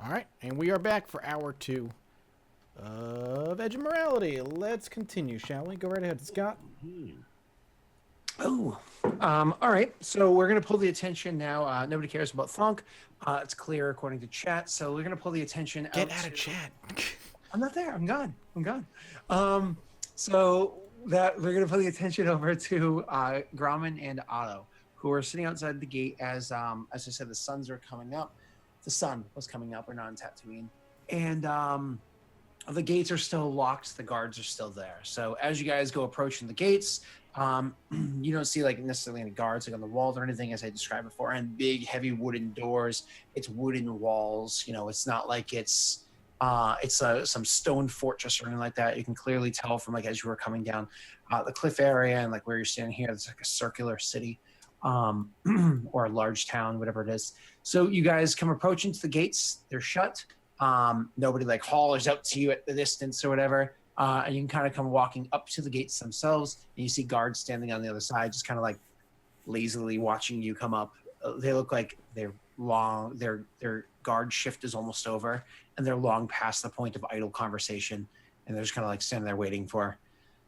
All right, and we are back for hour 2 of Edge of Morality. Let's continue, shall we? Go right ahead, Scott. Oh, all right. So we're going to pull the attention now. Nobody cares about Thunk. It's clear according to chat. So we're going to pull the attention Get out of chat. I'm not there. I'm gone. So that we're going to pull the attention over to Grauman and Otto, who are sitting outside the gate as I said, the suns are coming up. The sun was coming up. We're not on Tatooine. And the gates are still locked. The guards are still there. So as you guys go approaching the gates, you don't see like necessarily any guards like on the walls or anything, as I described before, and big heavy wooden doors. It's wooden walls. You know, it's not like it's some stone fortress or anything like that. You can clearly tell from like as you were coming down the cliff area and like where you're standing here, it's like a circular city or a large town, whatever it is. So you guys come approaching to the gates. They're shut. Nobody like hollers out to you at the distance or whatever. And you can kind of come walking up to the gates themselves, and you see guards standing on the other side, just kind of like lazily watching you come up. They look like they're long. Their guard shift is almost over, and they're long past the point of idle conversation, and they're just kind of like standing there waiting for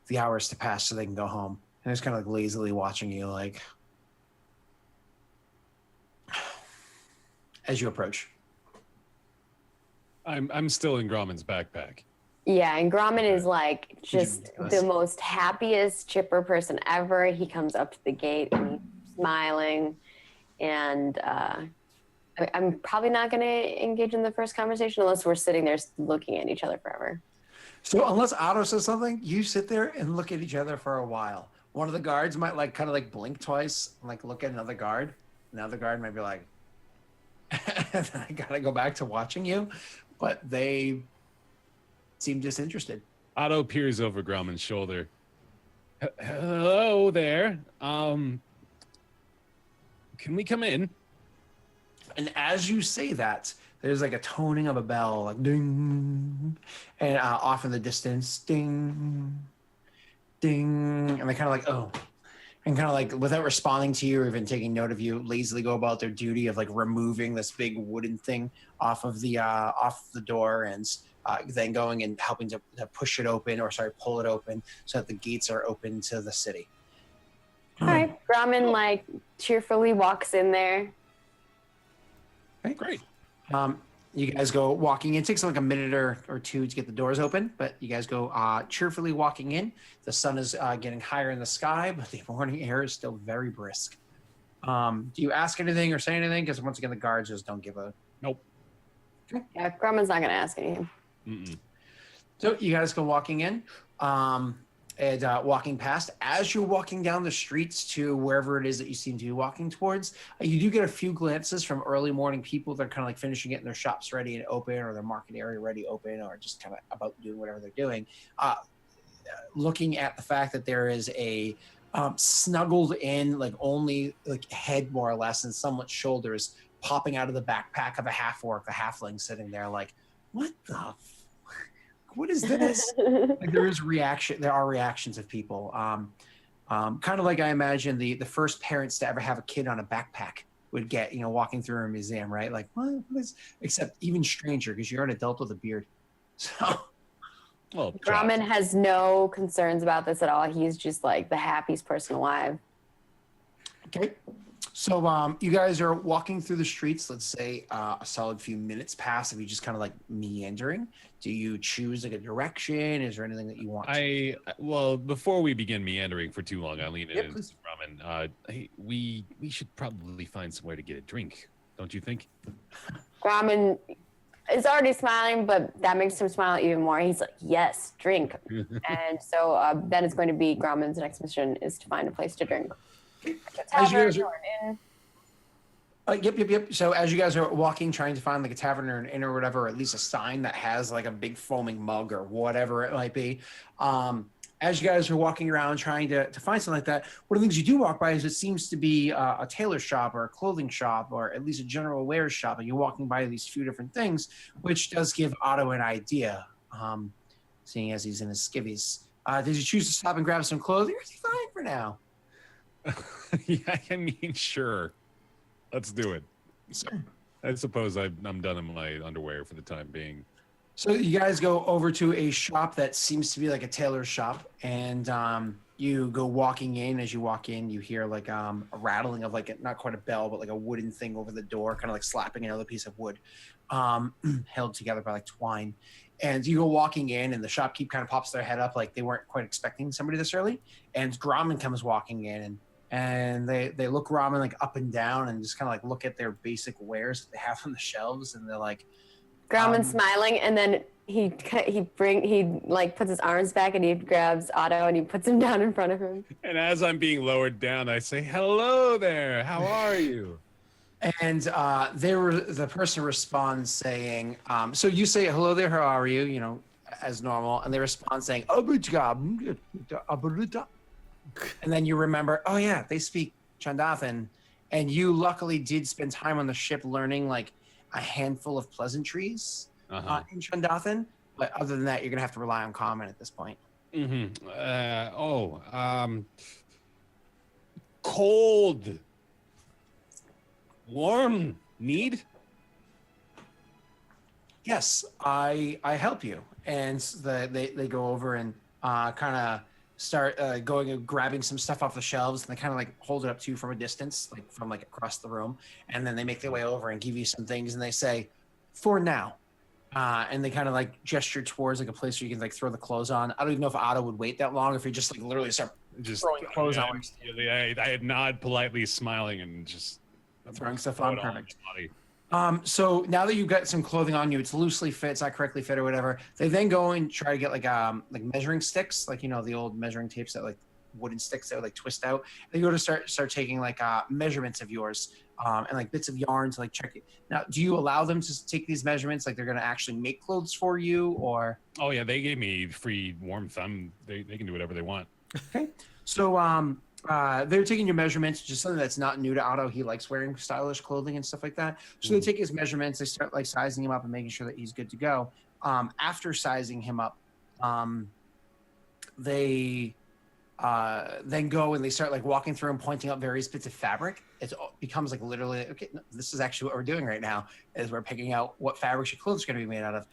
the hours to pass so they can go home. And they're just kind of like lazily watching you, like as you approach. I'm still in Grauman's backpack. Yeah, and Grauman is like just the most happiest, chipper person ever. He comes up to the gate and he's smiling, and I'm probably not going to engage in the first conversation unless we're sitting there looking at each other forever. So unless Otto says something, you sit there and look at each other for a while. One of the guards might like kind of like blink twice and like look at another guard. Another guard might be like, I gotta go back to watching you, but they seem disinterested. Otto peers over Grauman's shoulder. Hello there. Can we come in? And as you say that, there's like a toning of a bell, like ding, and off in the distance, ding, ding, and they kind of like, oh, and kind of like without responding to you or even taking note of you, lazily go about their duty of like removing this big wooden thing off of the door, and then going and helping to push it open, or sorry, pull it open so that the gates are open to the city. All right, Grauman like cheerfully walks in there. Okay. Great. You guys go walking in. It takes like a minute or two to get the doors open, but you guys go cheerfully walking in. The sun is getting higher in the sky, but the morning air is still very brisk. Do you ask anything or say anything? Because once again, the guards just don't give a... Nope. Okay. Yeah, Grauman's not going to ask anything. Mm-mm. So you guys go walking in and walking past. As you're walking down the streets to wherever it is that you seem to be walking towards, you do get a few glances from early morning people that are kind of like finishing getting their shops ready and open, or their market area ready open, or just kind of about doing whatever they're doing. Looking at the fact that there is a snuggled in, like only like head more or less and somewhat shoulders popping out of the backpack of a half-orc, the halfling sitting there like, what the what is this? Like there are reactions of people. Kind of like I imagine the first parents to ever have a kid on a backpack would get, walking through a museum, right? Like, what is, except even stranger because you're an adult with a beard. So Well, Grauman has no concerns about this at all. He's just like the happiest person alive. okay. So you guys are walking through the streets. Let's say a solid few minutes pass of you just kind of like meandering. Do you choose like a direction? Is there anything that you want? Well, before we begin meandering for too long, I lean in Yep, and please. Grauman, hey, we should probably find somewhere to get a drink, don't you think? Grauman is already smiling, but that makes him smile even more. He's like, yes, drink. And so that is going to be Grauman's next mission, is to find a place to drink. As you guys Tavern or an inn. Yep. So as you guys are walking, trying to find like a tavern or an inn or whatever, or at least a sign that has like a big foaming mug or whatever it might be. As you guys are walking around trying to find something like that, one of the things you do walk by is it seems to be a tailor shop or a clothing shop or at least a general wares shop. And you're walking by these few different things, which does give Otto an idea, seeing as he's in his skivvies. Did you choose to stop and grab some clothing, or is he fine for now? Yeah, I mean, sure. Let's do it. So, I suppose I'm done in my underwear for the time being. So you guys go over to a shop that seems to be like a tailor's shop, and you go walking in. As you walk in, you hear like a rattling of like not quite a bell, but like a wooden thing over the door, kind of like slapping another piece of wood, held together by like twine. And you go walking in, and the shopkeep kind of pops their head up, like they weren't quite expecting somebody this early. And Grauman comes walking in, and they look Grauman like up and down, and just kind of like look at their basic wares that they have on the shelves, and they're like. Grauman's smiling, and then he like puts his arms back and he grabs Otto and he puts him down in front of him. And as I'm being lowered down, I say, "Hello there. How are you?" And the person responds saying, so you say, "Hello there, how are you?" You know, as normal. And they respond saying, and then you remember, oh yeah, they speak Chandathan. And you luckily did spend time on the ship learning like a handful of pleasantries in Chandathan. But other than that, you're going to have to rely on common at this point. Cold. Warm. Need? Yes, I help you. And they go over and kind of start going and grabbing some stuff off the shelves, and they kind of like hold it up to you from a distance, like from like across the room. And then they make their way over and give you some things, and they say, "For now." And they kind of like gesture towards like a place where you can like throw the clothes on. I don't even know if Otto would wait that long, if he just like literally start throwing clothes on. I had nod politely, smiling, and just throwing stuff on. Perfect. Body. So now that you've got some clothing on you, it's loosely fit, it's not correctly fit or whatever. They then go and try to get like measuring sticks, like, you know, the old measuring tapes that like wooden sticks that would like twist out. They go to start taking like measurements of yours and like bits of yarn to like check it. Now, do you allow them to take these measurements? Like they're going to actually make clothes for you, or? Oh yeah, they gave me free warmth. They can do whatever they want. Okay. So they're taking your measurements, just something that's not new to Otto. He likes wearing stylish clothing and stuff like that. So they take his measurements, they start like sizing him up and making sure that he's good to go. After sizing him up, they then go and they start like walking through and pointing out various bits of fabric. It becomes like literally, okay, no, this is actually what we're doing right now, is we're picking out what fabrics your clothes are going to be made out of.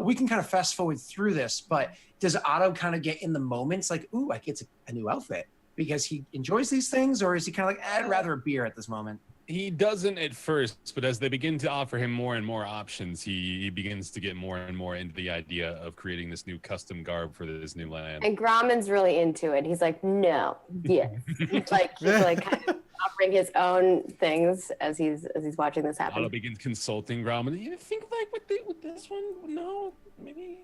We can kind of fast forward through this, but does Otto kind of get in the moments like, ooh, I get a new outfit, because he enjoys these things, or is he kind of like, I'd rather a beer at this moment? He doesn't at first, but as they begin to offer him more and more options, he begins to get more and more into the idea of creating this new custom garb for this new land. And Grauman's really into it. He's like, no, yes. he's like kind of offering his own things as he's watching this happen. Otto begins consulting Grauman. You think like with this one? No, maybe.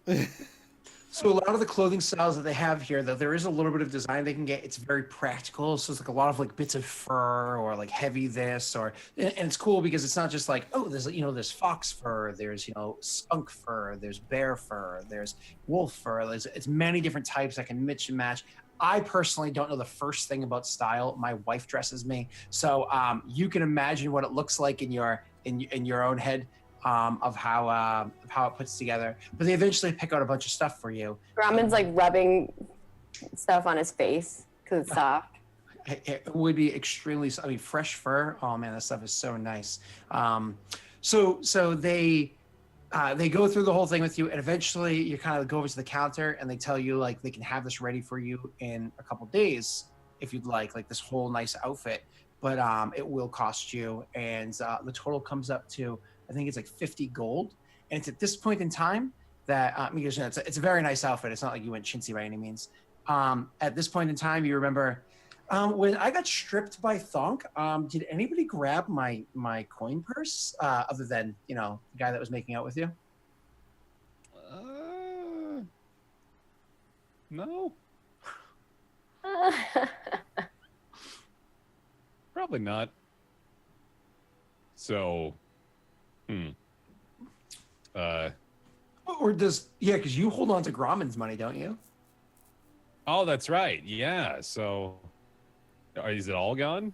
So a lot of the clothing styles that they have here, though, there is a little bit of design they can get. It's very practical. So it's like a lot of like bits of fur or like heavy this, and it's cool because it's not just like, oh, there's fox fur, there's, skunk fur, there's bear fur, there's wolf fur. It's many different types that can mix and match. I personally don't know the first thing about style. My wife dresses me. So you can imagine what it looks like in your own head. Of how it puts together, but they eventually pick out a bunch of stuff for you. Grauman's like rubbing stuff on his face because it's soft. It would be extremely. I mean, fresh fur. Oh man, that stuff is so nice. So they go through the whole thing with you, and eventually you kind of go over to the counter, and they tell you like they can have this ready for you in a couple days if you'd like this whole nice outfit, but it will cost you, and the total comes up to, I think it's like 50 gold. And it's at this point in time that, because it's a very nice outfit. It's not like you went chintzy by any means. At this point in time, you remember when I got stripped by Thonk, did anybody grab my coin purse other than, the guy that was making out with you? No. Probably not. So... Or does, because you hold on to Grauman's money, don't you? Oh, that's right. Yeah. So, is it all gone?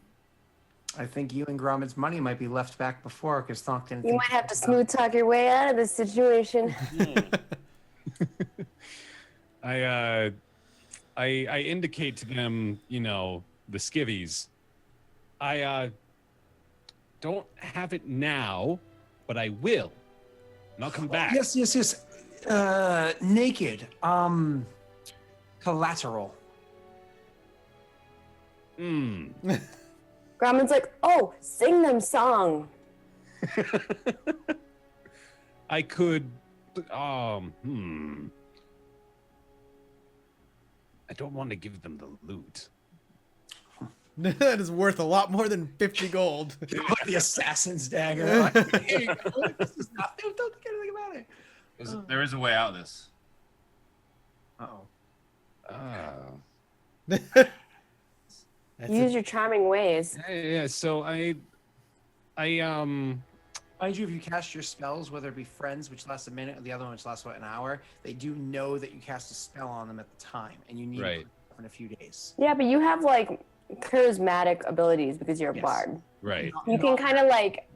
I think you and Grauman's money might be left back before, because Thonk didn't. You might have to smooth talk your way out of this situation. I indicate to them, the skivvies. I don't have it now, but I will. And I'll come back. Yes. Naked. Collateral. Grauman's like, oh, sing them song. I could. I don't want to give them the loot. That is worth a lot more than 50 gold. The assassin's dagger. Like, hey, this is not, don't think anything about it. There is a way out of this. Use your charming ways. Yeah. So I Mind you, if you cast your spells, whether it be friends, which lasts a minute, or the other one, which lasts an hour, they do know that you cast a spell on them at the time, and you need it in a few days. Yeah, but you have like charismatic abilities because you're a bard. Right. You can kind of like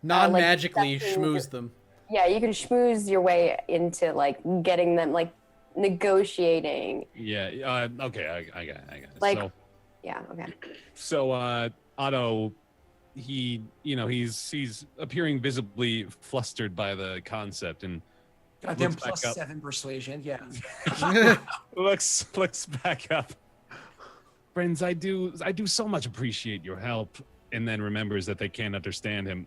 non-magically like, schmooze them. Yeah, you can schmooze your way into like getting them, like negotiating. Yeah. Okay. I got it. Like, so, yeah. Okay. So Otto, he's appearing visibly flustered by the concept and Goddamn +7 persuasion. Yeah. looks back up. Friends, I do so much appreciate your help, and then remembers that they can't understand him.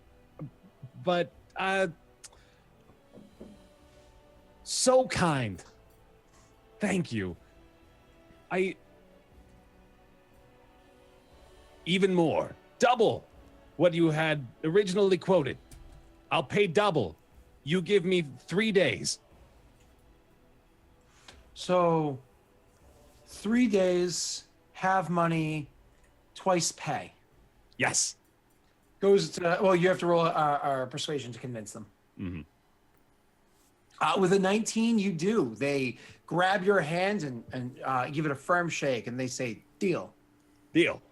But so kind. Thank you. Even more. Double what you had originally quoted. I'll pay double. You give me 3 days. So 3 days, have money, twice pay. Yes. Goes to, well, you have to roll our persuasion to convince them. Mm-hmm. With a 19, you do. They grab your hand and give it a firm shake, and they say, deal. Deal.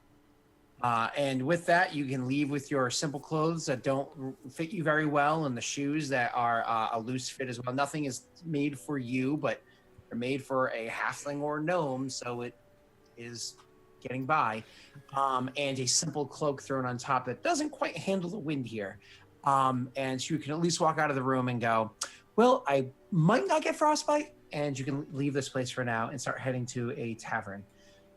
And with that, you can leave with your simple clothes that don't fit you very well, and the shoes that are a loose fit as well. Nothing is made for you, but they're made for a halfling or gnome, so it is getting by. And a simple cloak thrown on top that doesn't quite handle the wind here. And you can at least walk out of the room and go, well, I might not get frostbite, and you can leave this place for now and start heading to a tavern.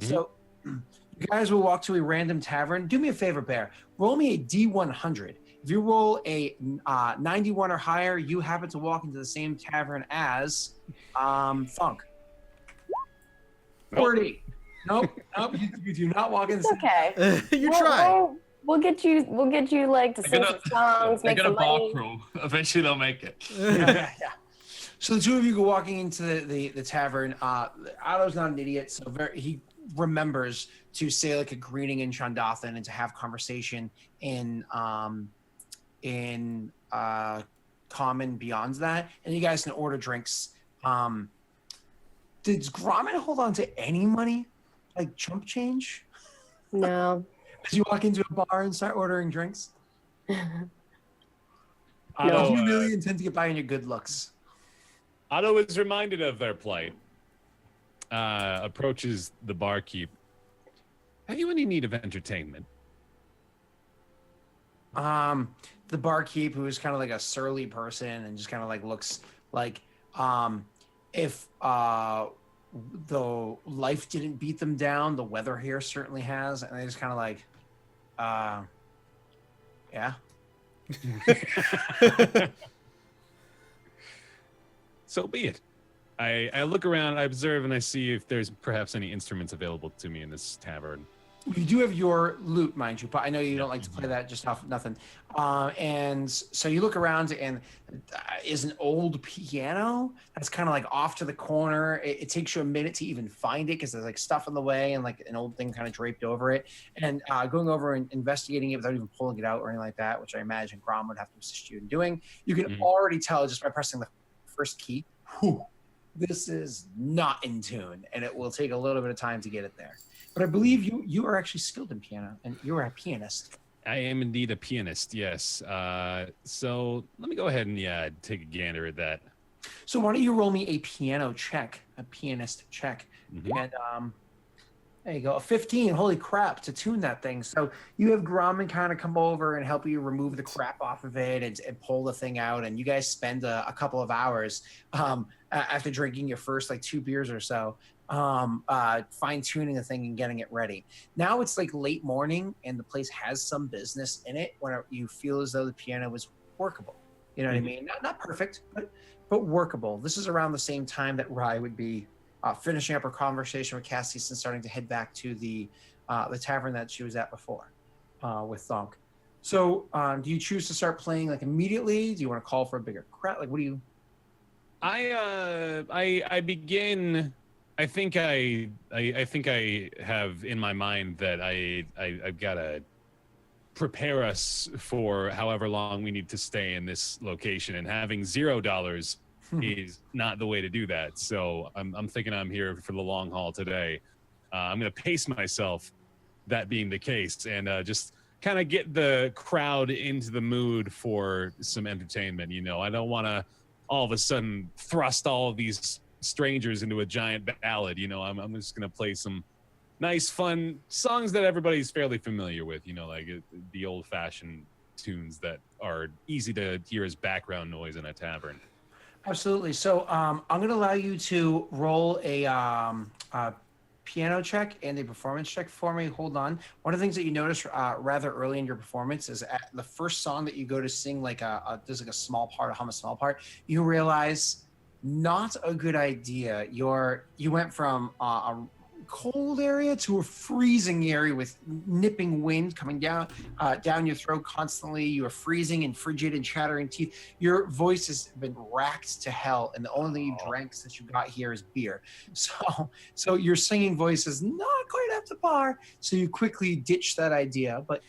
Mm-hmm. So you guys will walk to a random tavern. Do me a favor, Bear. Roll me a D100. If you roll a 91 or higher, you happen to walk into the same tavern as Funk. 40. Nope. You do not walk in. It's okay. You try. We'll get you like to sing some songs, make some money. Eventually they'll make it. Yeah. So the two of you go walking into the tavern. Otto's not an idiot, so he remembers to say like a greeting in Shandathan and to have conversation in common beyond that. And you guys can order drinks. Did Grauman hold on to any money, like chump change? No. As you walk into a bar and start ordering drinks? Otto, you really intend to get by on your good looks. Otto is reminded of their plight. Approaches the barkeep. Have you any need of entertainment? The barkeep, who is kind of like a surly person and just kind of like looks like if the life didn't beat them down, the weather here certainly has, and they just kind of like, yeah. So be it. I look around, I observe, and I see if there's perhaps any instruments available to me in this tavern. You do have your lute, mind you, but I know you don't like to play that just off nothing. And so you look around, and is an old piano that's kind of like off to the corner. It takes you a minute to even find it because there's like stuff in the way and like an old thing kind of draped over it. And going over and investigating it without even pulling it out or anything like that, which I imagine Grom would have to assist you in doing, you can already tell just by pressing the first key, this is not in tune, and it will take a little bit of time to get it there. But I believe you are actually skilled in piano, and you are a pianist. I am indeed a pianist, yes. So let me go ahead and take a gander at that. So why don't you roll me a piano check, a pianist check, and There you go. A 15. Holy crap, to tune that thing. So you have Grumman kind of come over and help you remove the crap off of it and pull the thing out. And you guys spend a couple of hours after drinking your first like 2 beers or so, fine tuning the thing and getting it ready. Now it's like late morning and the place has some business in it when you feel as though the piano is workable. You know what I mean? Not perfect, but workable. This is around the same time that Rye would be finishing up her conversation with Cassius and starting to head back to the tavern that she was at before with Thonk. So do you choose to start playing like immediately? Do you want to call for a bigger crowd? Like, what do you? I begin. I think I have in my mind that I've got to prepare us for however long we need to stay in this location, and having $0 is not the way to do that. So I'm thinking I'm here for the long haul today. I'm going to pace myself, that being the case, and just kind of get the crowd into the mood for some entertainment. You know, I don't want to all of a sudden thrust all of these strangers into a giant ballad. You know, I'm just going to play some nice, fun songs that everybody's fairly familiar with, you know, like the old-fashioned tunes that are easy to hear as background noise in a tavern. Absolutely. So I'm going to allow you to roll a piano check and a performance check for me. Hold on. One of the things that you notice rather early in your performance is at the first song that you go to sing, like there's like a small part, hum a small part, you realize not a good idea. You went from a cold area to a freezing area with nipping wind coming down your throat constantly. You are freezing and frigid and chattering teeth. Your voice has been racked to hell, and the only thing you drank since you got here is beer. So your singing voice is not quite up to par. So you quickly ditch that idea. But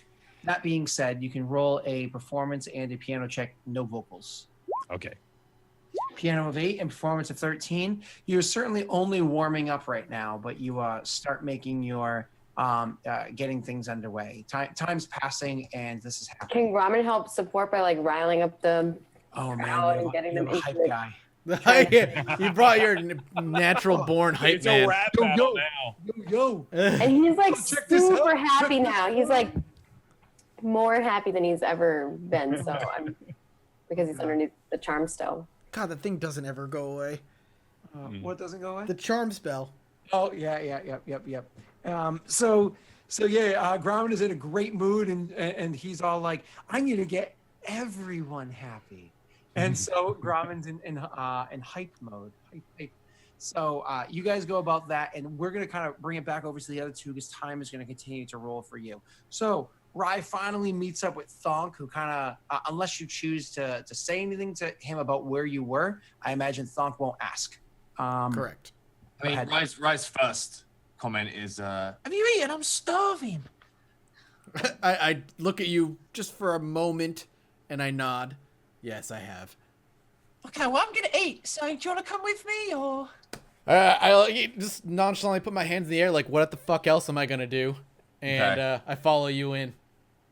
that being said, you can roll a performance and a piano check, no vocals. Okay. Piano of 8 and performance of 13. You're certainly only warming up right now, but you start making your getting things underway. Time's passing, and this is happening. Can Ramen help support by like riling up the crowd and getting them you're a into hype the guy. You brought your natural born hype It's man. a rap battle now. Yo. And he's like Check this out. super happy now. He's like more happy than he's ever been. So because he's underneath the charm still. God, that thing doesn't ever go away. What doesn't go away? The charm spell. Oh yeah, yep. So yeah, Grauman is in a great mood, and he's all like, "I need to get everyone happy," and so Grauman's in hype mode. Hype. So you guys go about that, and we're gonna kind of bring it back over to the other two because time is gonna continue to roll for you. So Rye finally meets up with Thonk, who kind of, unless you choose to say anything to him about where you were, I imagine Thonk won't ask. Correct. I mean, Rye's first comment is, have you eaten? I'm starving. I look at you just for a moment, and I nod. Yes, I have. Okay, well, I'm going to eat. So do you want to come with me, or? I just nonchalantly put my hands in the air like, what the fuck else am I going to do? And Okay. I follow you in.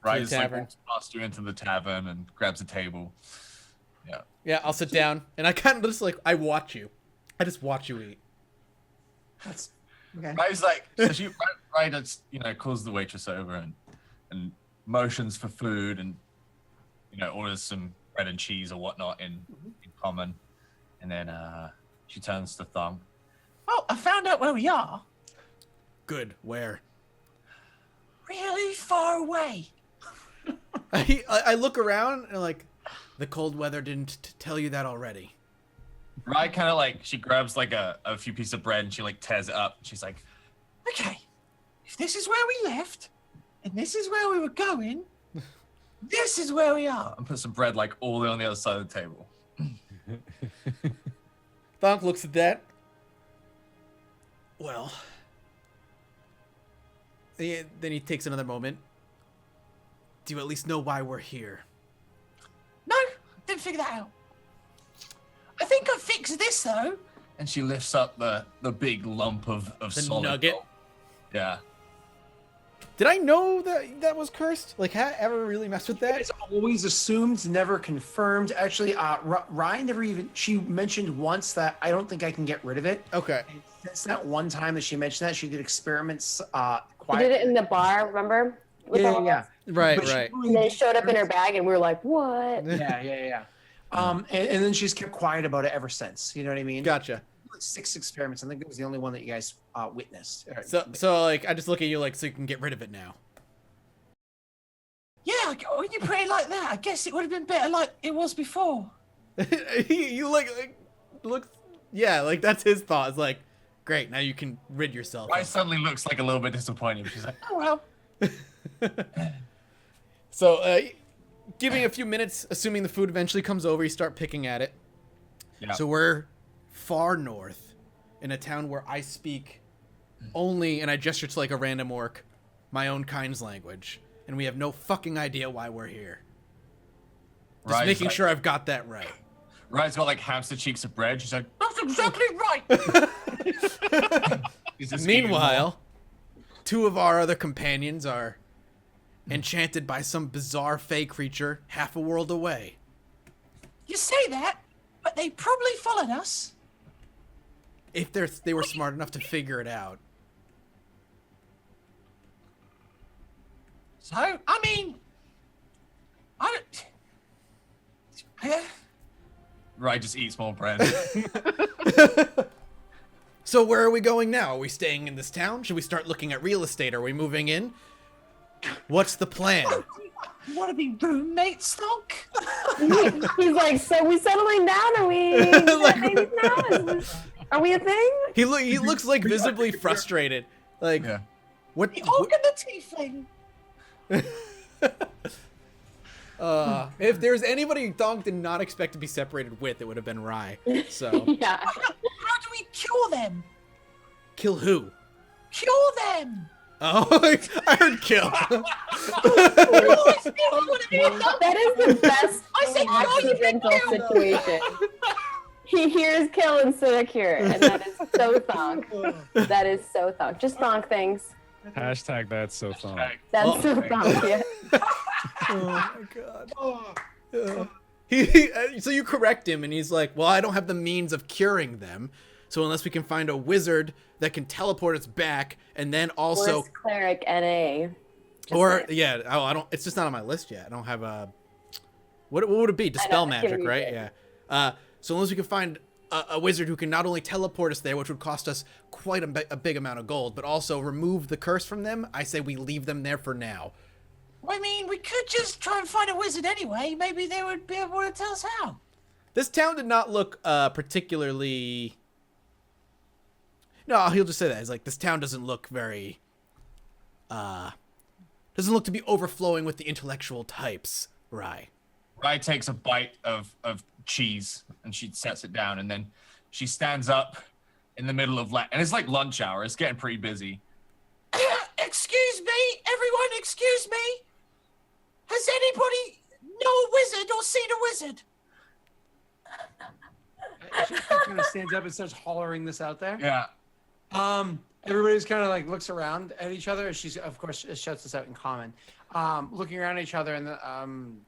Right, the just like tavern. walks past you into the tavern and grabs a table. Yeah. Yeah, I'll sit down, and I kind of just like, I watch you. I just watch you eat. That's okay. Rye's like, so Rye just, calls the waitress over and motions for food and, orders some bread and cheese or whatnot in common. And then she turns to Thumb. Oh, I found out where we are. Good. Where? Really far away. I look around and like, the cold weather didn't tell you that already. Rye kind of she grabs a few pieces of bread and she tears it up. And she's like, okay, if this is where we left and this is where we were going, this is where we are. And put some bread all the way on the other side of the table. Thonk looks at that. Well, then he takes another moment. Do you at least know why we're here? No, didn't figure that out. I think I fixed this though. And she lifts up the big lump of The solid nugget. gold. Yeah. Did I know that that was cursed? Like, ever really messed with that? It's always assumed, never confirmed. Actually, Ryan never even. She mentioned once that I don't think I can get rid of it. Okay. And since that one time that she mentioned that, she did experiments. We did it in the bar, remember? With all of us? Right, But she right. really And they did showed up in her experiments. bag, and we were like, "What?" Yeah. And then she's kept quiet about it ever since. You know what I mean? Gotcha. 6 experiments. I think it was the only one that you guys witnessed. So like, I just look at you like, so you can get rid of it now. Yeah, when you put it like that, I guess it would have been better like it was before. You look, yeah, like that's his thought. It's like, great, now you can rid yourself. Right suddenly looks like a little bit disappointed. She's like, oh well. So, giving a few minutes, assuming the food eventually comes over, you start picking at it. Yeah. So we're far north, in a town where I speak only, and I gesture to like a random orc, my own kind's language, and we have no fucking idea why we're here. Just Right, making like- sure I've got that right. Ryan's got like hamster cheeks of bread. She's like, that's exactly right. He's just eating Meanwhile, two of our other companions are enchanted by some bizarre fey creature half a world away. You say that, but they probably followed us. If they were smart enough to figure it out. So, I mean, I don't. Yeah. Right, just eats more bread. So where are we going now? Are we staying in this town? Should we start looking at real estate? Are we moving in? What's the plan? You want to be roommates, Stonk? He's like, "So we settling down? Are we Like- babies now? Are we a thing?" He looks like visibly frustrated. Like, Yeah. what? The orc and the tiefling. If there's anybody Thong did not expect to be separated with, it would have been Rye. So Yeah. How do we cure them? kill who? Cure them! Oh, I heard kill. That is the best I say no, you accidental can kill. situation. He hears kill instead of cure, and that is so thonk. That is so thonk. Just thonk things. Hashtag that's so fun. That's Oh. so thonk. Yeah. Oh my god. So you correct him, and he's like, "Well, I don't have the means of curing them, so unless we can find a wizard that can teleport us back, and then also, Worst cleric NA. Just or saying. yeah, I don't. It's just not on my list yet. I don't have a. What would it be? Dispel I'm magic, giving you right? it. Yeah. So unless we can find a wizard who can not only teleport us there, which would cost us quite a big amount of gold, but also remove the curse from them, I say we leave them there for now. I mean, we could just try and find a wizard anyway. Maybe they would be able to tell us how. This town did not look particularly. No, he'll just say that. He's like, this town doesn't look very. Doesn't look to be overflowing with the intellectual types, Rye. Rye takes a bite of cheese and she sets it down, and then she stands up in the middle of and it's like lunch hour. It's getting pretty busy. Excuse me, everyone. Excuse me. Has anybody know a wizard or seen a wizard? She kind of stands up and starts hollering this out there. Yeah. Everybody's kind of like looks around at each other. She's of course shouts this out in common. Looking around at each other, and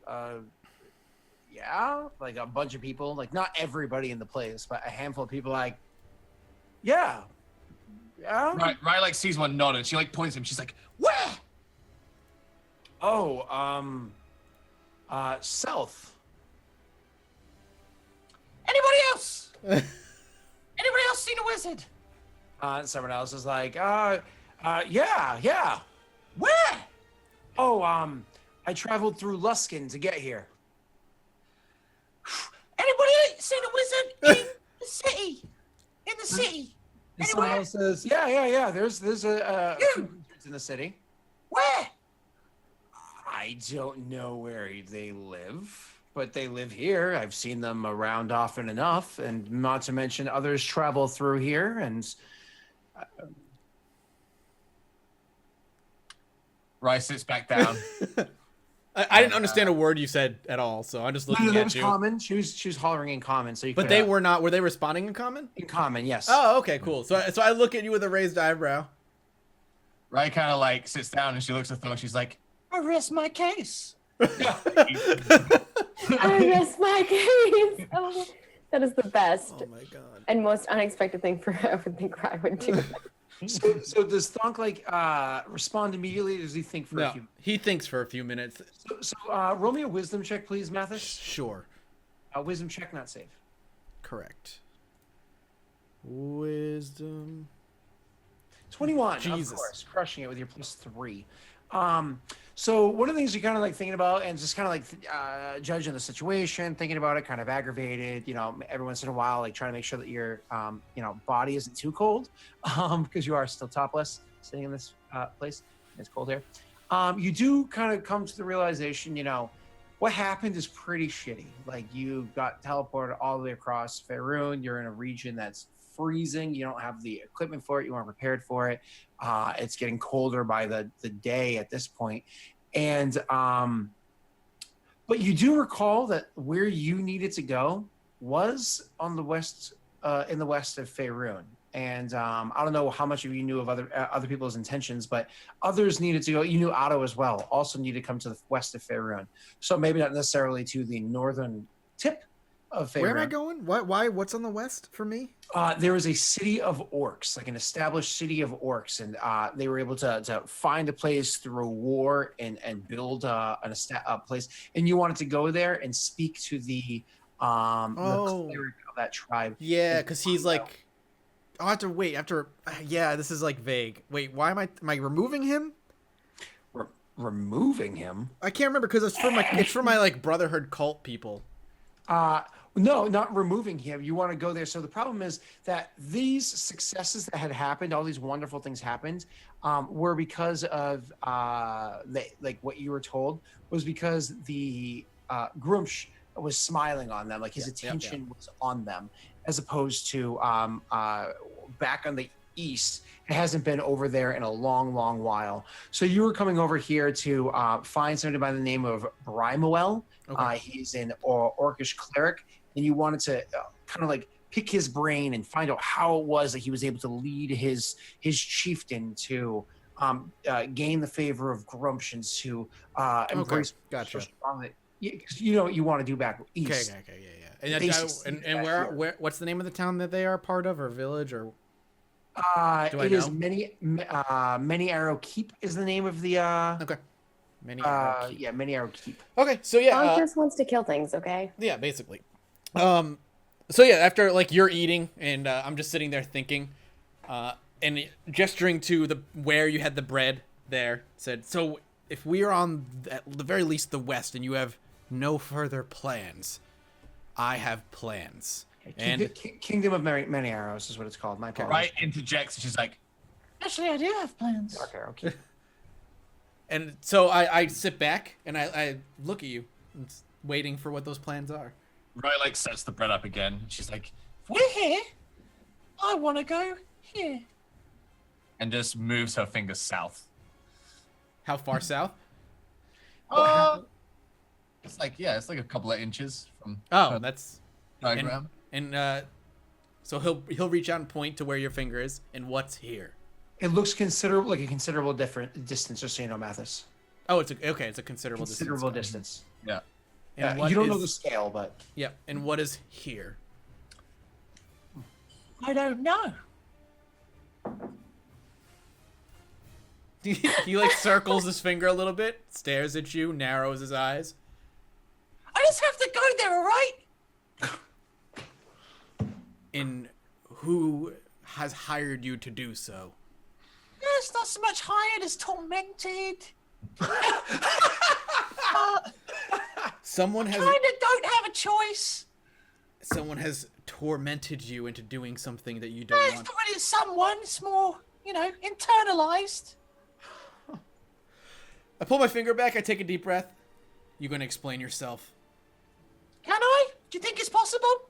yeah, like a bunch of people, like not everybody in the place, but a handful of people, like, yeah. Rye like sees one nod and she like points at him. She's like, where? Oh, south. Anybody else? Anybody else seen a wizard? And someone else is like, yeah. Where? Oh, I traveled through Luskin to get here. Anybody seen a wizard in the city? In the city? And someone Anywhere? else says, yeah. There's a few wizards in the city. Where? I don't know where they live, but they live here. I've seen them around often enough, and not to mention others travel through here. And Rye sits back down. I didn't understand a word you said at all, so I'm just looking that at was you. common. She was hollering in common, so you. But could, they were not. Were they responding in common? in common. Yes. Oh, okay, cool. So I look at you with a raised eyebrow. Ray kind of like sits down and she looks at Thong. She's like, "I rest my case." I rest my case. Oh, that is the best Oh my god. and most unexpected thing for I would think I would do. So does Thonk like respond immediately? Or does he think for a No, few? he thinks for a few minutes. So roll me a wisdom check, please, Mathis. Sure. Wisdom check, not safe. Correct. Wisdom. 21, Jesus. of course, crushing it with your +3. So one of the things you're kind of like thinking about and just kind of like judging the situation, thinking about it, kind of aggravated, you know, every once in a while, like trying to make sure that your, you know, body isn't too cold because you are still topless sitting in this place. It's cold here. You do kind of come to the realization, you know, what happened is pretty shitty. Like you got teleported all the way across Faerun. You're in a region that's freezing. You don't have the equipment for it. You weren't prepared for it. It's getting colder by the day at this point. And but you do recall that where you needed to go was on the west, in the west of Faerun. And I don't know how much of you knew of other people's intentions, but others needed to go. You knew Otto as well, also needed to come to the west of Faerun. So maybe not necessarily to the northern tip of Faerun. Where am I going? Why? What's on the west for me? There was a city of orcs, like an established city of orcs, and they were able to find a place through war and build a place. And you wanted to go there and speak to the cleric of that tribe. Yeah, because he's like, I'll have to wait after. Yeah, this is like vague. Wait, why am I removing him? Removing him? I can't remember because it's for my like Brotherhood cult people. No, not removing him. You want to go there. So the problem is that these successes that had happened, all these wonderful things happened, were because of like what you were told was because the Grumsh was smiling on them, like his attention was on them, as opposed to back on the east. It hasn't been over there in a long, long while. So you were coming over here to find somebody by the name of Brimuel. Okay. He's an orcish cleric, and you wanted to kind of like pick his brain and find out how it was that he was able to lead his chieftain to gain the favor of Grumsh and to embrace. Gotcha. You know what you want to do back east. Okay, yeah. And where? What's the name of the town that they are part of, or village, or? It is Many Arrow Keep is the name of the. Okay. Many Arrow Keep. Okay, so yeah. Tom just wants to kill things. Okay. Yeah, basically. So yeah, after like you're eating and I'm just sitting there thinking, and gesturing to where you had the bread there, said, so if we are on at the very least the west and you have no further plans, I have plans. And Kingdom of Many Arrows is what it's called. My apologies. Right interjects. She's like, actually, I do have plans. Dark Arrow Keep. And so I sit back and I look at you, waiting for what those plans are. Roy like sets the bread up again. She's like, if we're here, I want to go here. And just moves her finger south. How far south? It's like a couple of inches from. Oh, that's diagram. And so he'll reach out and point to where your finger is and what's here. It looks considerable, like a considerable different distance, just so you know, Mathis. Oh, it's a considerable distance. Yeah. And You don't know the scale, but yeah. And what is here? I don't know. He like circles his finger a little bit, stares at you, narrows his eyes. I just have to go there, all right? And who has hired you to do so? It's not so much hired as tormented. Someone has Kinda don't have a choice. Someone has tormented you into doing something that you don't It's want. not really someone. It's more, internalized. I pull my finger back. I take a deep breath. You're gonna explain yourself. Can I? Do you think it's possible?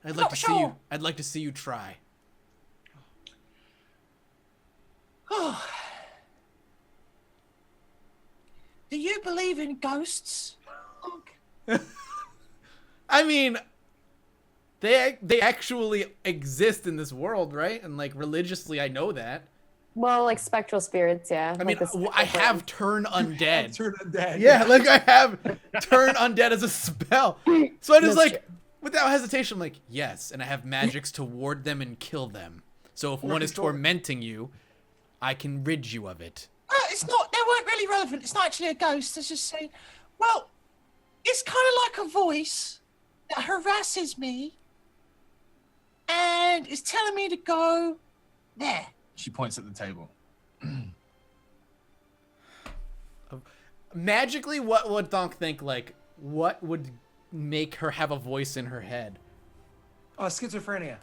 I'd like Not to see sure. you. I'd like to see you try. Do you believe in ghosts? I mean, they actually exist in this world, right? And like religiously, I know that. Well, like spectral spirits, yeah. I mean, like the I spectral have turn undead. Turn undead. Yeah, like I have turn undead as a spell. So I just That's like, without hesitation, I'm like, yes, and I have magics to ward them and kill them. So if one is tormenting you, I can rid you of it. It's not. They weren't really relevant. It's not actually a ghost. It's just saying, well, it's kind of like a voice that harasses me and is telling me to go there. She points at the table. Magically, what would Thonk think? Like, what would make her have a voice in her head? Oh, schizophrenia.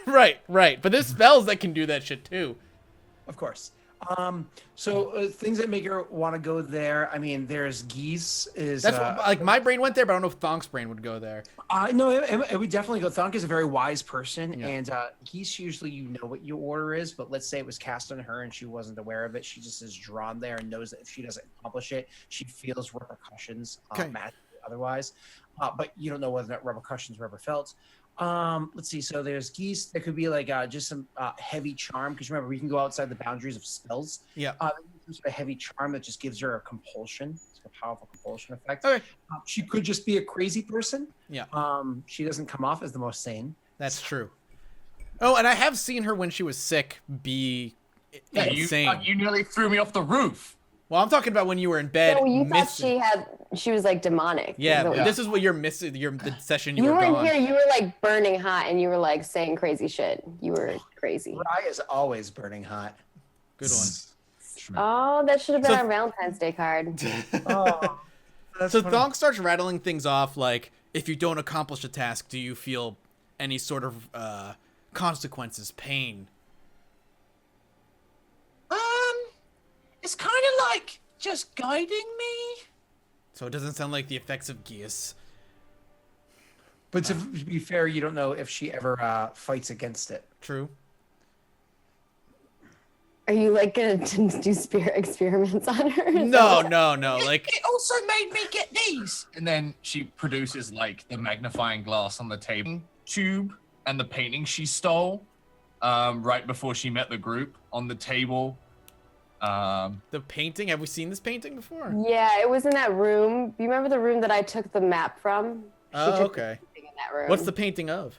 Right. But there's spells that can do that shit too. Of course. So things that make her want to go there. I mean, there's geese. That's like my brain went there, but I don't know if Thonk's brain would go there. No, it would definitely go. Thonk is a very wise person, Yeah. and geese usually you know what your order is. But let's say it was cast on her and she wasn't aware of it. She just is drawn there and knows that if she doesn't accomplish it, she feels repercussions. Okay. Otherwise, but you don't know whether that repercussions were ever felt. Let's see. So there's geese. There could be like just some heavy charm, because remember we can go outside the boundaries of spells. Yeah. A heavy charm that just gives her a compulsion. It's a powerful compulsion effect. Okay. She could just be a crazy person. Yeah. She doesn't come off as the most sane. That's true. Oh, and I have seen her when she was sick be insane. You nearly threw me off the roof. Well, I'm talking about when you were in bed. So you thought missing. she was like demonic. Yeah, Is that what this is what you're missing. The session you you were weren't gone. here. You were like burning hot, and you were like saying crazy shit. You were crazy. Rye is always burning hot. Good one. Oh, that should have been So- our Valentine's Day card. Oh, So Thonk starts rattling things off like, if you don't accomplish a task, do you feel any sort of consequences, pain? It's kind of like just guiding me. So it doesn't sound like the effects of Geas. but to be fair, you don't know if she ever fights against it. True. Are you like gonna do spirit experiments on her? No. Like, It also made me get these. And then she produces like the magnifying glass on the table tube and the painting she stole right before she met the group on the table. the painting. Have we seen this painting before? Yeah, it was in that room. You remember the room that I took the map from? She Oh, took okay. the painting in that room. What's the painting of?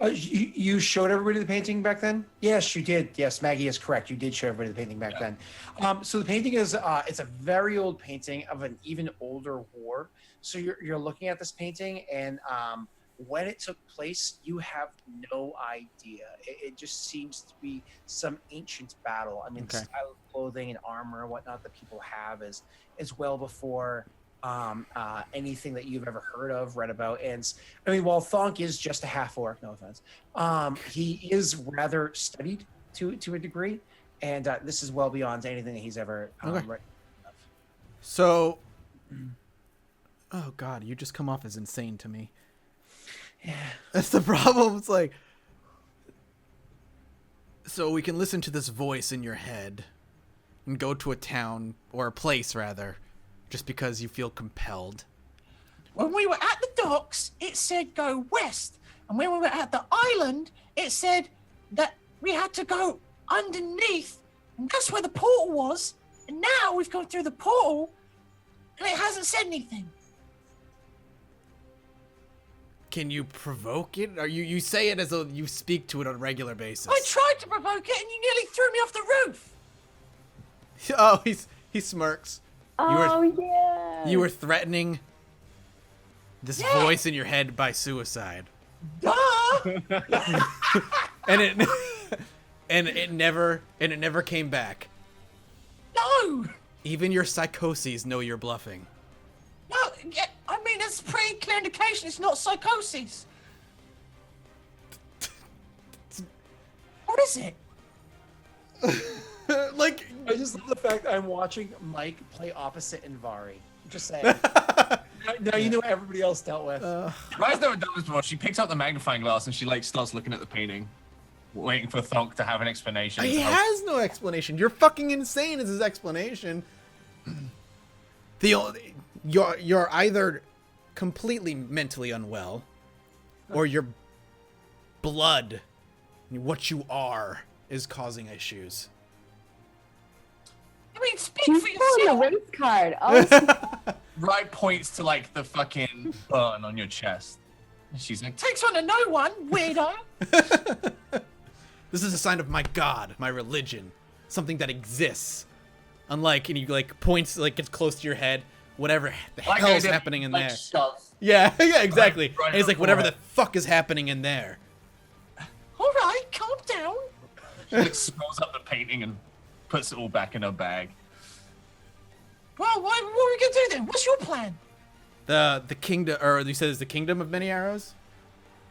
You showed everybody the painting back then? Yes, you did. Yes, Maggie is correct. You did show everybody the painting back then. So the painting is it's a very old painting of an even older war. So you're looking at this painting, and when it took place, you have no idea. It just seems to be some ancient battle. I mean, the Okay. style of clothing and armor and whatnot that people have is well before anything that you've ever heard of, read about. And I mean, while Thonk is just a half orc, no offense, he is rather studied to a degree, and this is well beyond anything that he's ever Okay. read. So, oh God, you just come off as insane to me. Yeah. That's the problem. It's like, so we can listen to this voice in your head and go to a town, or a place rather, just because you feel compelled. When we were at the docks, it said go west. And when we were at the island, it said that we had to go underneath. And that's where the portal was. And now we've gone through the portal and it hasn't said anything. Can you provoke it? Or you say it as though you speak to it on a regular basis? I tried to provoke it and you nearly threw me off the roof. Oh, he smirks. Oh, yeah. You were threatening this Yeah. voice in your head by suicide, Duh! and it and it never came back. No! Even your psychoses know you're bluffing. No, yeah, I mean, that's pretty clear indication it's not psychosis. What is it? Like, I just love the fact that I'm watching Mike play opposite Invari. Just saying. now you know what everybody else dealt with. Ryan's never done this before. She picks up the magnifying glass and she like starts looking at the painting, waiting for Thonk to have an explanation. he has no explanation. You're fucking insane is his explanation. You're either completely mentally unwell, or your blood, what you are, is causing issues. I mean, speak He's for pulling the yourself. race card. Oh, Right points to like the fucking burn on your chest. And she's like, takes one to know one, weirdo. This is a sign of my god, my religion, something that exists. Unlike, and he like points, like gets close to your head, whatever the Like hell's I did, happening in like, there. shove. Yeah, yeah, exactly. Right And he's like, before whatever it. the fuck is happening in there. All right, calm down. She like scrolls up the painting and puts it all back in her bag. Well, what are we gonna do then? What's your plan? The kingdom, or you said it's the kingdom of many arrows?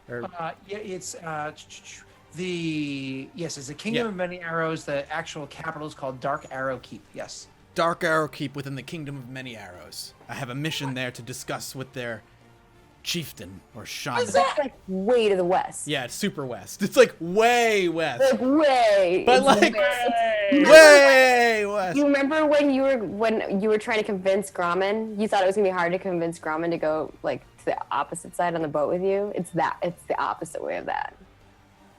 Or Yeah, it's it's the Kingdom Yeah. of Many Arrows. The actual capital is called Dark Arrow Keep. Yes. Dark Arrow Keep within the kingdom of many arrows. I have a mission there to discuss with their chieftain or shaman. that's like way to the west. Yeah, it's super west. It's like way west. Like way. But it's like way. way west. You remember when you were trying to convince Grommen? You thought it was gonna be hard to convince Grommen to go like to the opposite side on the boat with you. It's the opposite way of that.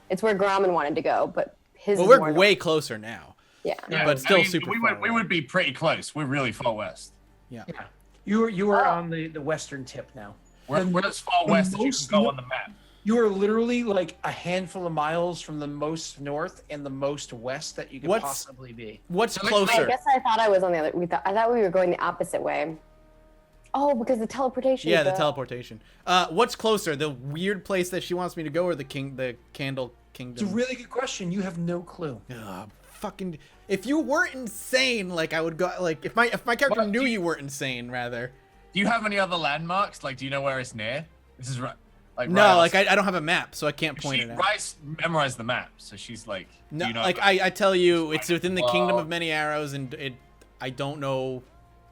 It's where Grommen wanted to go, but his. Well, is we're more way closer now. Yeah. But still super we far would, we away. would be pretty close. We're really far west. Yeah. Yeah. You were Oh. on the western tip now. We're as far the west as you most can go no- on the map. You are literally like a handful of miles from the most north and the most west that you could What's- possibly be. What's So let's- closer? I guess I thought I was on the other. I thought we were going the opposite way. Oh, because the teleportation. Yeah, the teleportation. What's closer? The weird place that she wants me to go, or the candle kingdom? It's a really good question. You have no clue. Fucking. If you weren't insane, like I would go. Like if my character What, knew do you weren't insane, rather. Do you have any other landmarks? Like, do you know where it's near? This is right. Like, No, right like I don't have a map, so I can't point she it out. Rice memorized the map, so she's like, No, do you know like I tell you, it's within the kingdom Well- of many arrows, and I don't know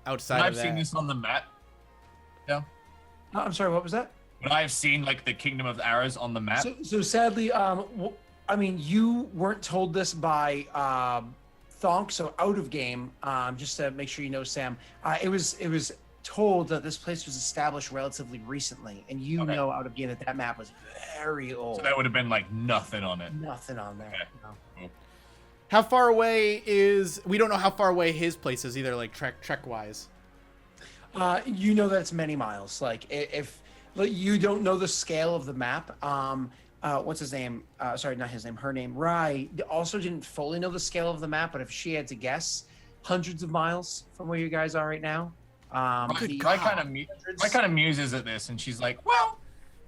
outside When of I've that. seen this on the map. Yeah. Oh, I'm sorry. What was that? When I've seen like the Kingdom of Arrows on the map. So sadly, I mean, you weren't told this by Thonk, so out of game. Just to make sure you know, Sam, it was told that this place was established relatively recently, and you Okay. know out of game that map was very old. So there would have been like nothing on it. Nothing on there. Okay. No. How far away is? We don't know how far away his place is either, like trek wise. You know that it's many miles. Like if you don't know the scale of the map, what's his name? Sorry, not his name. Her name. Rai also didn't fully know the scale of the map, but if she had to guess, hundreds of miles from where you guys are right now. Good My God. kind of muses at this, and she's like, Well,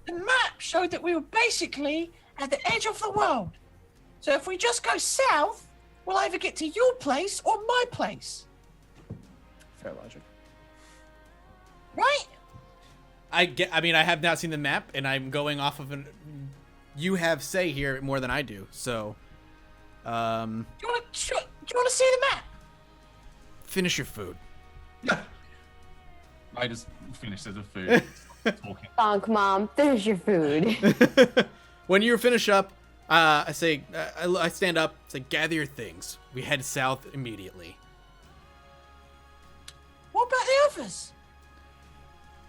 the map showed that we were basically at the edge of the world. So if we just go south, we'll either get to your place or my place. Fair logic. Right? I mean, I have not seen the map, and I'm going off of an. You have say here more than I do, so. Do you want to see the map? Finish your food. I just finished the food. Talking. Bonk, mom, finish your food. When you finish up, I say, I stand up, say, gather your things. We head south immediately. What about the others?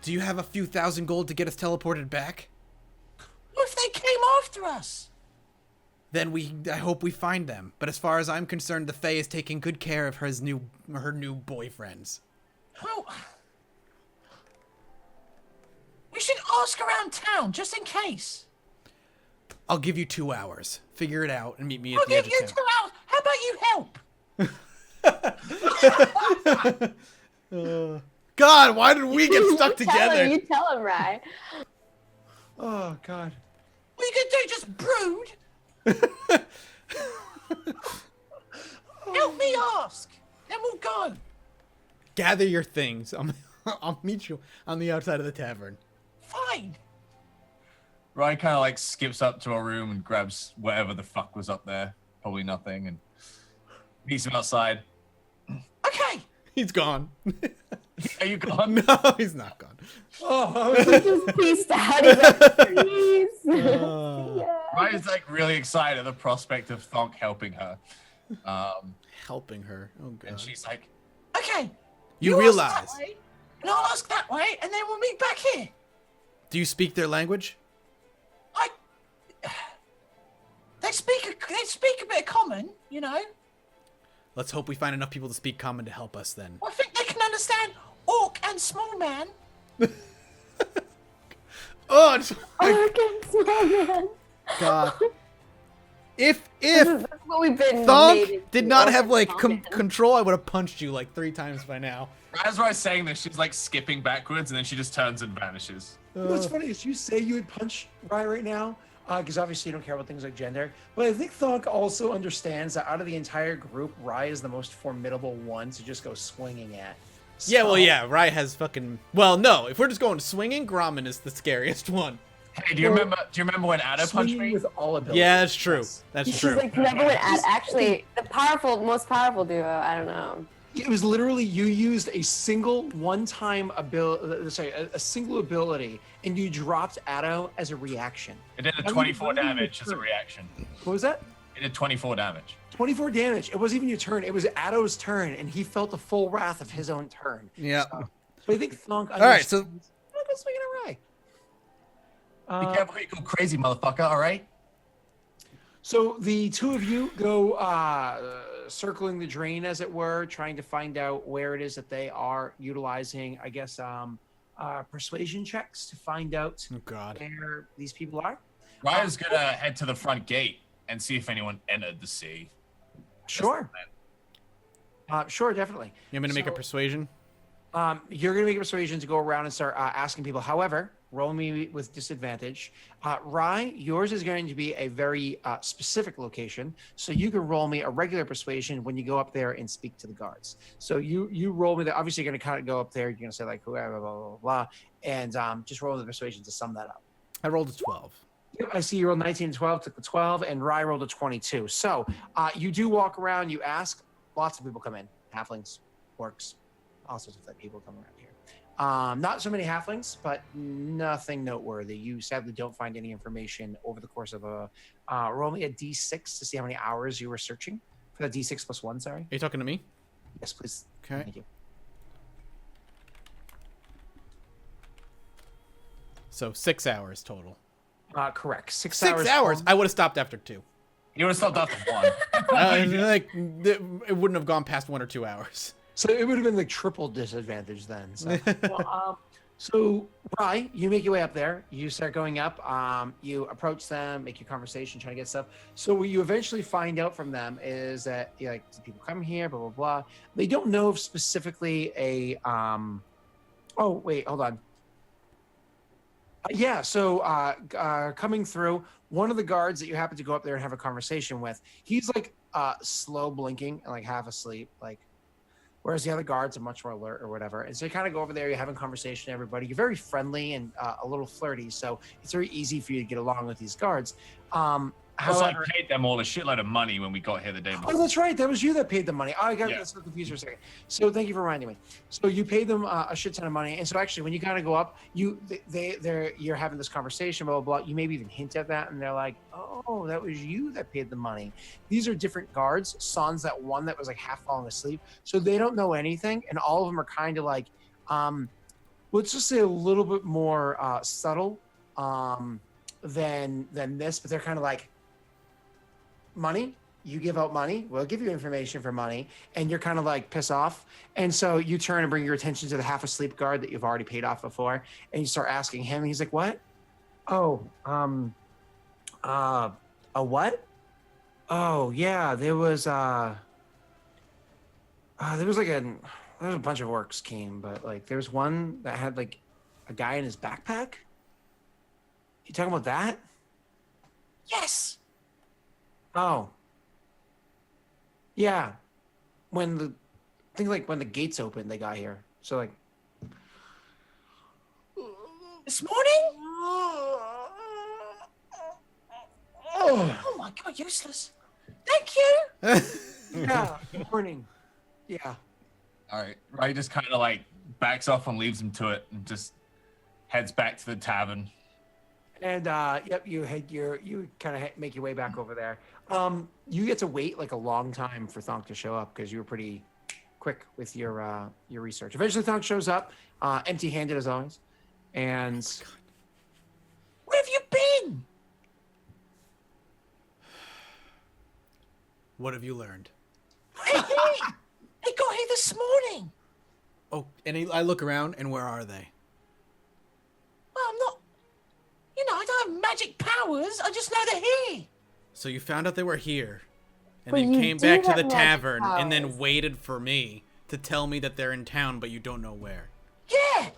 Do you have a few thousand gold to get us teleported back? What if they came after us? Then I hope we find them. But as far as I'm concerned, the Fae is taking good care of her new boyfriends. Well, we should ask around town just in case. I'll give you 2 hours. Figure it out and meet me at I'll the edge give you of 2 town. hours. How about you help? God, why did we get stuck together? You tell him, Rai. Oh God. What are you going to do? Just brood? Help me ask. Then we'll go. Gather your things. I'll meet you on the outside of the tavern. Fine. Ryan kind of like skips up to our room and grabs whatever the fuck was up there. Probably nothing, and meets him outside. Okay. He's gone. Are you gone? No, he's not gone. Oh, I was like, Just peaced out. He's like, please. Yeah. Ryan's like really excited at the prospect of Thonk helping her. Helping her. Oh, God. And she's like, Okay. You ask realize. that way, and I'll ask that way, and then we'll meet back here. Do you speak their language? They speak a bit of common, you know. Let's hope we find enough people to speak common to help us then. I think they can understand orc and small man. Oh, it's, Orc and small man. God. If This is what we've been made Thonk into, did not orc have and like small man. control, I would have punched you like 3 times by now. As I was saying this, she's like skipping backwards and then she just turns and vanishes. What's funny is you say you would punch Rye right now, because obviously you don't care about things like gender. But I think Thonk also understands that out of the entire group, Rye is the most formidable one to just go swinging at. Yeah, well, So- yeah, Rye has fucking. Well, no, if we're just going swinging, Grommen is the scariest one. Hey, do you remember when Ada punched Swinging me? with all ability. Yeah, that's true. Yes. That's She's true. like never would add. Actually, the most powerful duo. I don't know. It was literally you used a single one-time ability, a single ability, and you dropped Addo as a reaction. It did a I mean, 24 it wasn't damage your as a turn. reaction. What was that? It did 24 damage. 24 damage. It wasn't even your turn. It was Addo's turn, and he felt the full wrath of his own turn. Yeah. So, but I think Thonk. All right, so- I'm gonna go swinging at Rye. Be careful who you call crazy, motherfucker, all right? So the two of you go circling the drain, as it were, trying to find out where it is that they are utilizing, I guess, persuasion checks to find out Oh, God. where these people are. Raya's gonna head to the front gate and see if anyone entered the sea. Sure. Sure, definitely. You want me to make a So- persuasion? You're going to make a persuasion to go around and start asking people. However, roll me with disadvantage. Rye, yours is going to be a very specific location. So you can roll me a regular persuasion when you go up there and speak to the guards. So you roll me that. Obviously, you're going to kind of go up there. You're going to say like, whoever, blah, blah, blah, blah. And just roll the persuasion to sum that up. I rolled a 12. Yep, I see you rolled 19 and 12, took the 12, and Rye rolled a 22. So you do walk around, you ask, lots of people come in. Halflings, orcs, all sorts of people come around here. Not so many halflings, but nothing noteworthy. You sadly don't find any information over the course of a roll me a d6 to see how many hours you were searching for the d6 plus 1, sorry. Are you talking to me? Yes, please. Okay. Thank you. So 6 hours total. Correct. 6 6 hours. hours? I would have stopped after 2. You would have stopped after one. Like, it wouldn't have gone past 1 or 2 hours. So it would have been like triple disadvantage then. So, so Rye, you make your way up there. You start going up. You approach them, make your conversation, try to get stuff. So what you eventually find out from them is that like, do people come here? Blah blah blah. They don't know if specifically a. Oh wait, hold on. Yeah, so coming through, one of the guards that you happen to go up there and have a conversation with, he's like slow blinking and like half asleep, like. Whereas the other guards are much more alert or whatever. And so you kind of go over there, you're having a conversation with everybody. You're very friendly and a little flirty. So it's very easy for you to get along with these guards. Also, I However, paid them all a shitload of money when we got here the day before. oh, that's right. That was you that paid the money. Oh, I got Yeah. so confused for a second. So thank you for reminding me. So you paid them a shit ton of money. And so actually, when you kind of go up, you're having this conversation, blah, blah, blah. You maybe even hint at that. And they're like, oh, that was you that paid the money. These are different guards. Sans that one that was like half falling asleep. So they don't know anything. And all of them are kind of like, let's just say a little bit more subtle than this. But they're kind of like, money, you give out money, we'll give you information for money, and you're kind of like piss off. And so you turn and bring your attention to the half asleep guard that you've already paid off before, and you start asking him, and he's like, what? Oh, a what? Oh yeah, there was a bunch of orcs came, but like there's one that had like a guy in his backpack. You talking about that? Yes. Oh. Yeah. When the gates opened, they got here. So like This morning? oh Oh my god, useless. Thank you. yeah, morning. Yeah. All right. Ray just kind of like backs off and leaves him to it and just heads back to the tavern. And yep, you kind of make your way back over there. You get to wait like a long time for Thonk to show up because you were pretty quick with your research. Eventually, Thonk shows up, empty-handed as always, and Where have you been? What have you learned? Oh, and I look around, and where are they? Well, I'm not. I don't have magic powers. I just know they're here. So you found out they were here, and But then you came do back to have the magic tavern, and powers. then waited for me to tell me that they're in town, but you don't know where. Yeah.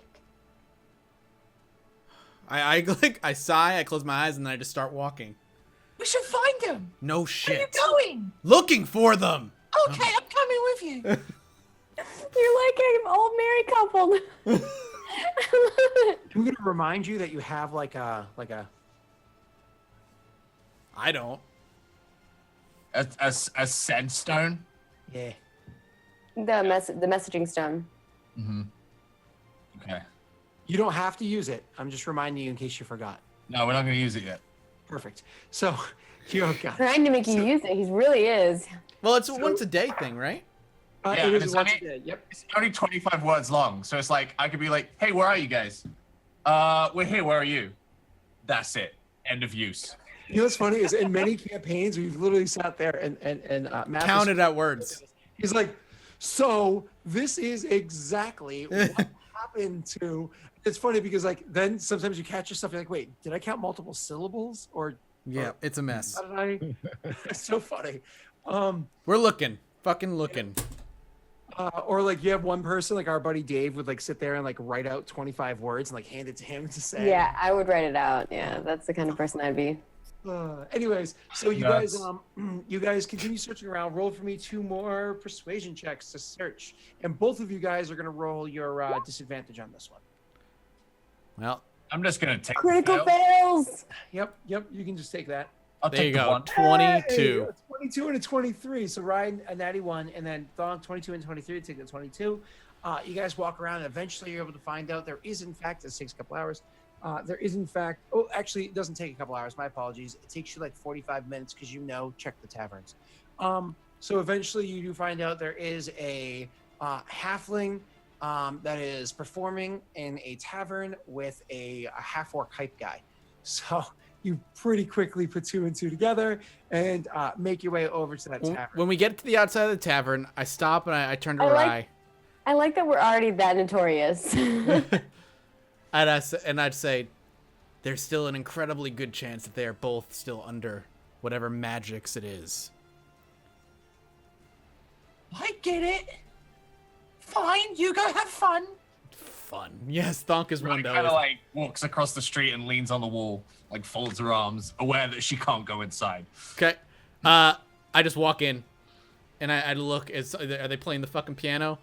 I sigh, I close my eyes, and then I just start walking. We should find them. No Where are shit. you going? Looking for them. Okay, I'm coming with you. You're like an old married couple. I'm gonna remind you that you have like a I don't. A send stone. yeah. the messaging stone. Mm-hmm. Okay. You don't have to use it. I'm just reminding you in case you forgot. No, we're not gonna use it yet. Perfect. So, you got Trying to make you use it. He really is. Well, it's a once a day thing, right? Yeah, it and is it's once a only- day. Yep. It's only 25 words long, so it's like I could be like, "Hey, where are you guys? We're here. Where are you?" That's it. End of use. You know what's funny is in many campaigns we've literally sat there and Matt Counted at words. He's like, so this is exactly what happened to. It's funny because like then sometimes you catch yourself. You're like, wait, did I count multiple syllables or? Yeah, it's a mess. How did I? It's so funny. We're looking. Fucking looking. Or like you have one person like our buddy Dave would like sit there and like write out 25 words and like hand it to him to say. Yeah, I would write it out. Yeah, that's the kind of person I'd be. Anyways, so you Nuts. guys you guys continue searching around. Roll for me 2 more persuasion checks to search, and both of you guys are gonna roll your disadvantage on this one. Well, I'm just gonna take Critical the fail. fails. Yep, you can just take that. I'll there you take the go. one. 22. Hey, 22 and a 23. So Ryan a natty 1, and then Thong 22 and 23. Take the 22. You guys walk around, and eventually you're able to find out there is in fact, it takes a couple hours. There is in fact, oh, actually, it doesn't take a couple hours. My apologies. It takes you like 45 minutes because check the taverns. So eventually you do find out there is a halfling that is performing in a tavern with a half-orc hype guy. So you pretty quickly put 2 and 2 together and make your way over to that tavern. When we get to the outside of the tavern, I stop and I turn to I like- Rai. I like that we're already that notorious. And I'd say, there's still an incredibly good chance that they are both still under whatever magics it is. I get it. Fine, you go have fun. Fun. Yes, Thonk is one Riley to kind of always- like walks across the street and leans on the wall, like folds her arms, aware that she can't go inside. Okay. I just walk in, and I look. Are they playing the fucking piano?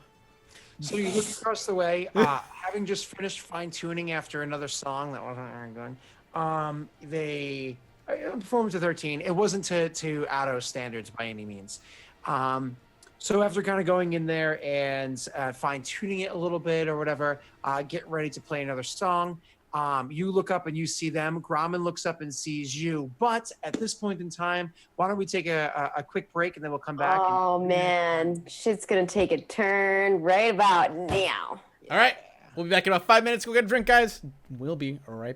So you look across the way, having just finished fine tuning after another song that wasn't very good. They performed to 13. It wasn't to Otto's standards by any means. So after kind of going in there and fine tuning it a little bit or whatever, get ready to play another song. You look up and you see them. Grauman looks up and sees you. But at this point in time, why don't we take a quick break and then we'll come back. Oh man, shit's gonna take a turn right about now. All right. We'll be back in about 5 minutes. Go get a drink, guys. We'll be right back.